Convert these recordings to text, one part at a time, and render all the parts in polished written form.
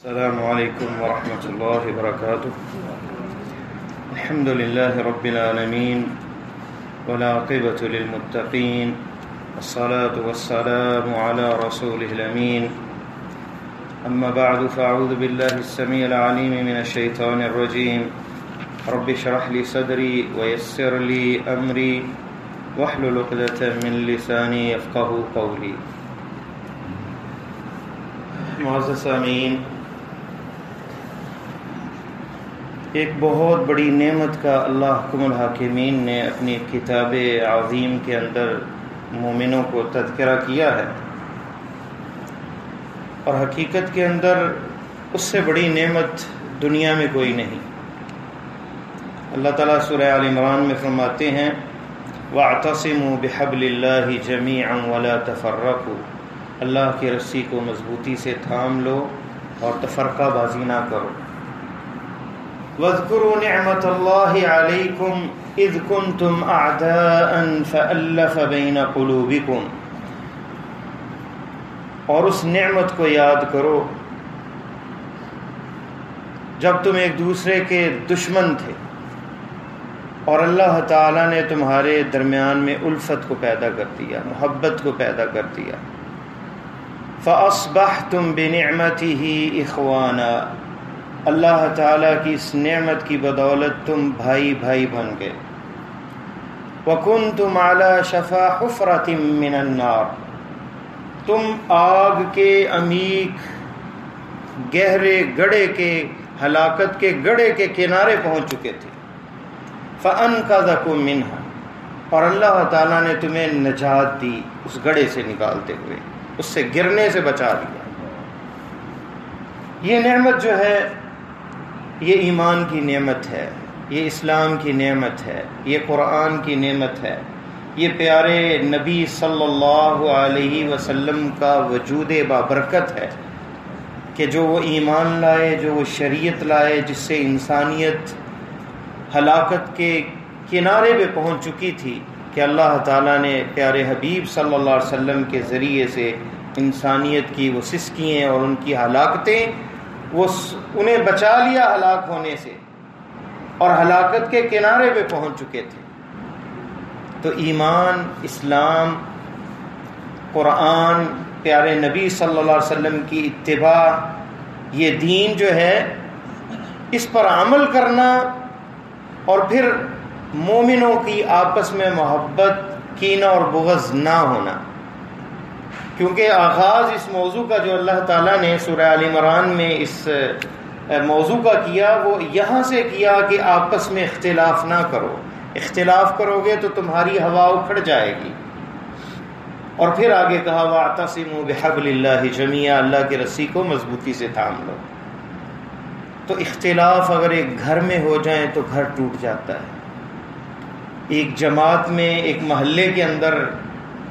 السلام علیکم ورحمۃ اللہ وبرکاتہ. الحمد للہ رب العالمین والعاقبۃ للمتقین والصلاة والسلام علی رسولہ الامین. اما بعد فاعوذ باللہ السمیع العلیم من الشیطان الرجیم. رب اشرح لی صدری ویسر لی امری واحلل عقدۃ من لسانی یفقہوا قولی. معزز سامعین، ایک بہت بڑی نعمت کا اللہ حکم الحاکمین نے اپنی کتاب عظیم کے اندر مومنوں کو تذکرہ کیا ہے، اور حقیقت کے اندر اس سے بڑی نعمت دنیا میں کوئی نہیں. اللہ تعالیٰ سورہ آل عمران میں فرماتے ہیں وَاعْتَصِمُوا بِحَبْلِ اللَّهِ جَمِيعًا وَلَا تَفَرَّقُوا. اللہ کی رسی کو مضبوطی سے تھام لو اور تفرقہ بازی نہ کرو. وَاذْكُرُوا نِعْمَةَ اللَّهِ عَلَيْكُمْ إِذْ كُنْتُمْ أَعْدَاءً فَأَلَّفَ بَيْنَ قُلُوبِكُمْ. اور اس نعمت کو یاد کرو جب تم ایک دوسرے کے دشمن تھے اور اللہ تعالیٰ نے تمہارے درمیان میں الفت کو پیدا کر دیا، محبت کو پیدا کر دیا. فَأَصْبَحْتُمْ بِنِعْمَتِهِ إِخْوَانًا. اللہ تعالیٰ کی اس نعمت کی بدولت تم بھائی بھائی بن گئے. وَكُنْتُمْ عَلَى شَفَا حُفْرَةٍ مِّنَ النَّارِ. تم آگ کے عمیق گہرے گڑھے کے ہلاکت کے گڑھے کے کنارے پہنچ چکے تھے. فَأَنْقَذَكُم مِّنْهَا. اور اللہ تعالیٰ نے تمہیں نجات دی اس گڑھے سے نکالتے ہوئے، اس سے گرنے سے بچا دیا. یہ نعمت جو ہے یہ ایمان کی نعمت ہے، یہ اسلام کی نعمت ہے، یہ قرآن کی نعمت ہے، یہ پیارے نبی صلی اللہ علیہ وسلم کا وجود بابرکت ہے کہ جو وہ ایمان لائے، جو وہ شریعت لائے جس سے انسانیت ہلاکت کے کنارے پہ پہنچ چکی تھی، کہ اللہ تعالیٰ نے پیارے حبیب صلی اللہ علیہ وسلم کے ذریعے سے انسانیت کی وہ سسکیاں اور ان کی ہلاکتیں انہیں بچا لیا ہلاک ہونے سے، اور ہلاکت کے کنارے پہ پہنچ چکے تھے. تو ایمان، اسلام، قرآن، پیارے نبی صلی اللہ علیہ وسلم کی اتباع، یہ دین جو ہے اس پر عمل کرنا، اور پھر مومنوں کی آپس میں محبت، کینہ اور بغض نہ ہونا. کیونکہ آغاز اس موضوع کا جو اللہ تعالیٰ نے سورہ آل عمران میں اس موضوع کا کیا، وہ یہاں سے کیا کہ آپس میں اختلاف نہ کرو. اختلاف کرو گے تو تمہاری ہوا اکھڑ جائے گی. اور پھر آگے کہا وَاعْتَصِمُوا بِحَبْلِ اللَّهِ جَمِيعًا. اللہ کی رسی کو مضبوطی سے تھام لو. تو اختلاف اگر ایک گھر میں ہو جائیں تو گھر ٹوٹ جاتا ہے. ایک جماعت میں، ایک محلے کے اندر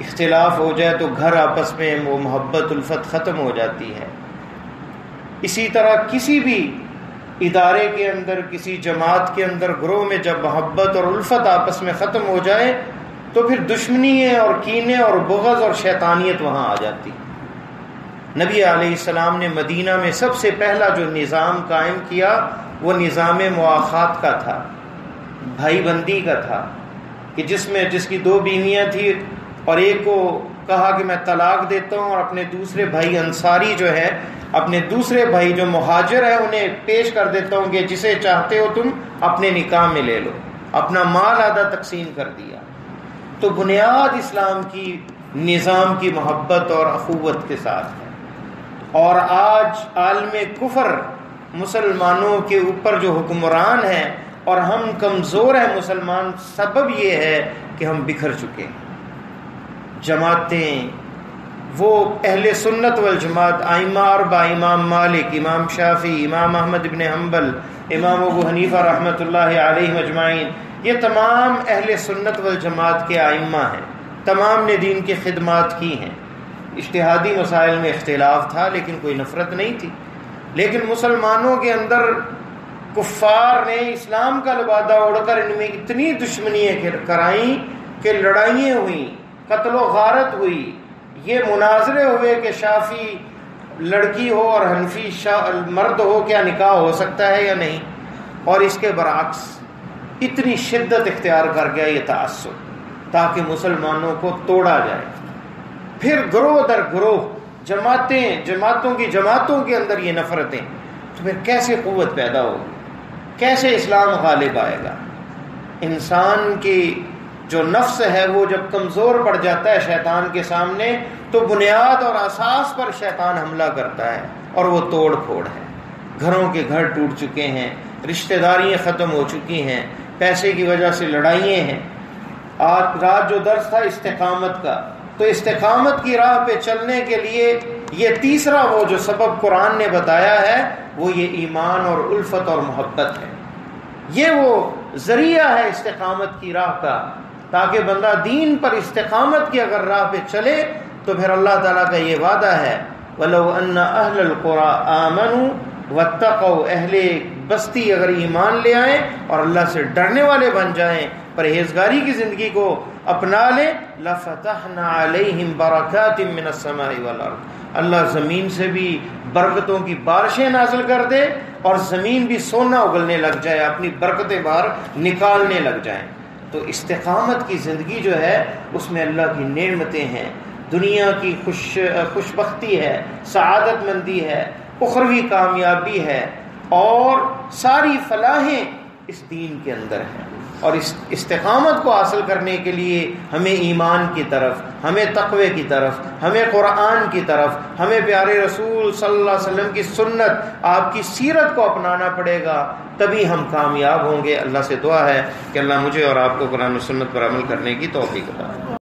اختلاف ہو جائے تو گھر آپس میں وہ محبت الفت ختم ہو جاتی ہے. اسی طرح کسی بھی ادارے کے اندر، کسی جماعت کے اندر، گروہ میں جب محبت اور الفت آپس میں ختم ہو جائے تو پھر دشمنی اور کینے اور بغض اور شیطانیت وہاں آ جاتی. نبی علیہ السلام نے مدینہ میں سب سے پہلا جو نظام قائم کیا وہ نظام مواخات کا تھا، بھائی بندی کا تھا، کہ جس کی 2 بیویاں تھیں اور ایک کو کہا کہ میں طلاق دیتا ہوں، اور اپنے دوسرے بھائی انصاری جو ہے، اپنے دوسرے بھائی جو مہاجر ہے انہیں پیش کر دیتا ہوں کہ جسے چاہتے ہو تم اپنے نکاح میں لے لو. اپنا مال آدھا تقسیم کر دیا. تو بنیاد اسلام کی نظام کی محبت اور اخوت کے ساتھ ہے. اور آج عالم کفر مسلمانوں کے اوپر جو حکمران ہیں اور ہم کمزور ہیں مسلمان، سبب یہ ہے کہ ہم بکھر چکے ہیں. جماعتیں، وہ اہل سنت والجماعت، ائمہ 4، امام مالک، امام شافعی، امام احمد بن حنبل، امام ابو حنیفہ رحمۃ اللہ علیہ مجمعین، یہ تمام اہل سنت والجماعت کے ائمہ ہیں. تمام نے دین کی خدمات کی ہیں. اجتہادی مسائل میں اختلاف تھا لیکن کوئی نفرت نہیں تھی. لیکن مسلمانوں کے اندر کفار نے اسلام کا لبادہ اوڑھ کر ان میں اتنی دشمنیاں کرائیں کہ لڑائیاں ہوئیں، قتل و غارت ہوئی. یہ مناظرے ہوئے کہ شافعی لڑکی ہو اور حنفی مرد ہو، کیا نکاح ہو سکتا ہے یا نہیں؟ اور اس کے برعکس اتنی شدت اختیار کر گیا یہ تعصب تاکہ مسلمانوں کو توڑا جائے، پھر گروہ در گروہ، جماعتوں کے اندر یہ نفرتیں، تو پھر کیسے قوت پیدا ہوگی؟ کیسے اسلام غالب آئے گا؟ انسان کی جو نفس ہے وہ جب کمزور پڑ جاتا ہے شیطان کے سامنے، تو بنیاد اور اساس پر شیطان حملہ کرتا ہے، اور وہ توڑ پھوڑ ہے۔ گھروں کے گھر ٹوٹ چکے ہیں، رشتہ داریاں ختم ہو چکی ہیں، پیسے کی وجہ سے لڑائیاں ہیں۔ آج رات جو درس تھا استقامت کا، تو استقامت کی راہ پہ چلنے کے لیے یہ تیسرا وہ جو سبب قرآن نے بتایا ہے وہ یہ ایمان اور الفت اور محبت ہے۔ یہ وہ ذریعہ ہے استقامت کی راہ کا، تاکہ بندہ دین پر استقامت کی اگر راہ پہ چلے تو پھر اللہ تعالیٰ کا یہ وعدہ ہے وَلَوْ أَنَّ أَهْلَ الْقُرَىٰ آمَنُوا وَاتَّقَوْا، اہل بستی اگر ایمان لے آئیں اور اللہ سے ڈرنے والے بن جائیں، پرہیزگاری کی زندگی کو اپنا لیں، لَفَتَحْنَا عَلَيْهِمْ بَرَكَاتٍ مِّنَ السَّمَاءِ وَالْأَرْضِ، اللہ زمین سے بھی برکتوں کی بارشیں نازل کر دے اور زمین بھی سونا اگلنے لگ جائے، اپنی برکتیں باہر نکالنے لگ جائیں۔ تو استقامت کی زندگی جو ہے اس میں اللہ کی نعمتیں ہیں، دنیا کی خوشبختی ہے، سعادت مندی ہے، اخروی کامیابی ہے، اور ساری فلاحیں اس دین کے اندر ہیں۔ اور اس استقامت کو حاصل کرنے کے لیے ہمیں ایمان کی طرف، ہمیں تقوی کی طرف، ہمیں قرآن کی طرف، ہمیں پیارے رسول صلی اللہ علیہ وسلم کی سنت، آپ کی سیرت کو اپنانا پڑے گا، تبھی ہم کامیاب ہوں گے۔ اللہ سے دعا ہے کہ اللہ مجھے اور آپ کو قرآن و سنت پر عمل کرنے کی توفیق عطا فرمائے۔